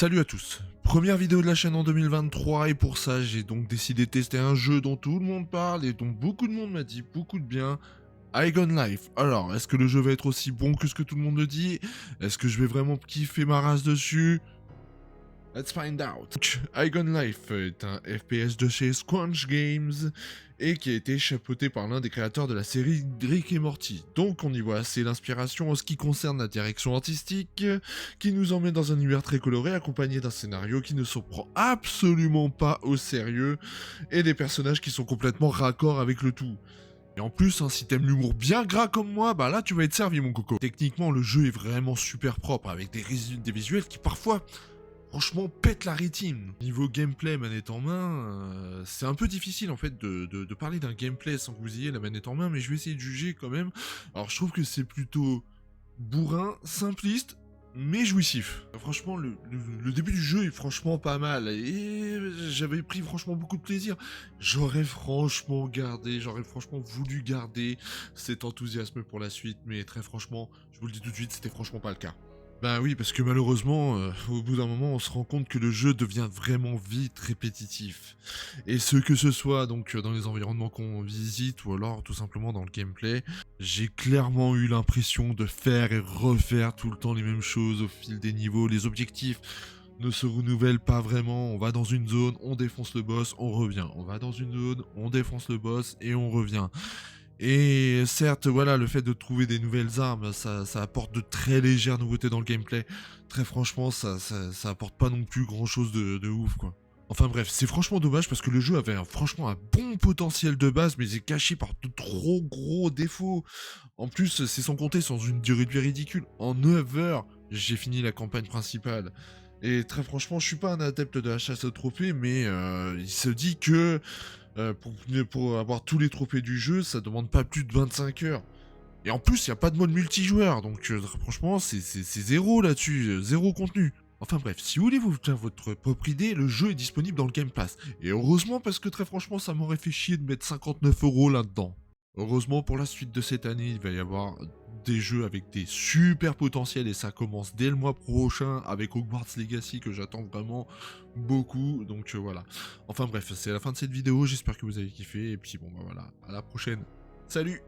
Salut à tous, première vidéo de la chaîne en 2023 et pour ça j'ai donc décidé de tester un jeu dont tout le monde parle et dont beaucoup de monde m'a dit beaucoup de bien, Igon Life. Alors, est-ce que le jeu va être aussi bon que ce que tout le monde le dit? Est-ce que je vais vraiment kiffer ma race dessus? Let's find out. Igon Life est un FPS de chez Squanch Games et qui a été chapeauté par l'un des créateurs de la série Rick et Morty. Donc on y voit assez l'inspiration en ce qui concerne la direction artistique, qui nous emmène dans un univers très coloré accompagné d'un scénario qui ne se prend absolument pas au sérieux et des personnages qui sont complètement raccords avec le tout. Et en plus, hein, si t'aimes l'humour bien gras comme moi, bah là tu vas être servi mon coco. Techniquement, le jeu est vraiment super propre, avec des visuels qui parfois franchement, pète la rétine. Niveau gameplay, manette en main, c'est un peu difficile en fait de parler d'un gameplay sans que vous ayez la manette en main, mais je vais essayer de juger quand même. Alors je trouve que c'est plutôt bourrin, simpliste, mais jouissif. Franchement, le début du jeu est franchement pas mal, et j'avais pris franchement beaucoup de plaisir. J'aurais franchement voulu garder cet enthousiasme pour la suite, mais très franchement, je vous le dis tout de suite, c'était franchement pas le cas. Bah oui, parce que malheureusement, au bout d'un moment, on se rend compte que le jeu devient vraiment vite répétitif. Et ce que ce soit donc dans les environnements qu'on visite ou alors tout simplement dans le gameplay, j'ai clairement eu l'impression de faire et refaire tout le temps les mêmes choses au fil des niveaux. Les objectifs ne se renouvellent pas vraiment. On va dans une zone, on défonce le boss, on revient. On va dans une zone, on défonce le boss et on revient. Et certes, voilà, le fait de trouver des nouvelles armes, ça apporte de très légères nouveautés dans le gameplay. Très franchement, ça apporte pas non plus grand chose de ouf, quoi. Enfin bref, c'est franchement dommage parce que le jeu avait franchement un bon potentiel de base, mais il est caché par de trop gros défauts. En plus, c'est sans compter sans une durée de vie ridicule. En 9 heures, j'ai fini la campagne principale. Et très franchement, je suis pas un adepte de la chasse aux trophées, mais il se dit que pour avoir tous les trophées du jeu, ça demande pas plus de 25 heures. Et en plus, il n'y a pas de mode multijoueur, donc franchement, c'est zéro là-dessus, zéro contenu. Enfin bref, si vous voulez vous faire votre propre idée, le jeu est disponible dans le Game Pass. Et heureusement, parce que très franchement, ça m'aurait fait chier de mettre 59 € là-dedans. Heureusement, pour la suite de cette année, il va y avoir des jeux avec des super potentiels et ça commence dès le mois prochain avec Hogwarts Legacy que j'attends vraiment beaucoup. Donc voilà. Enfin bref, c'est la fin de cette vidéo. J'espère que vous avez kiffé et puis bon bah voilà, à la prochaine. Salut.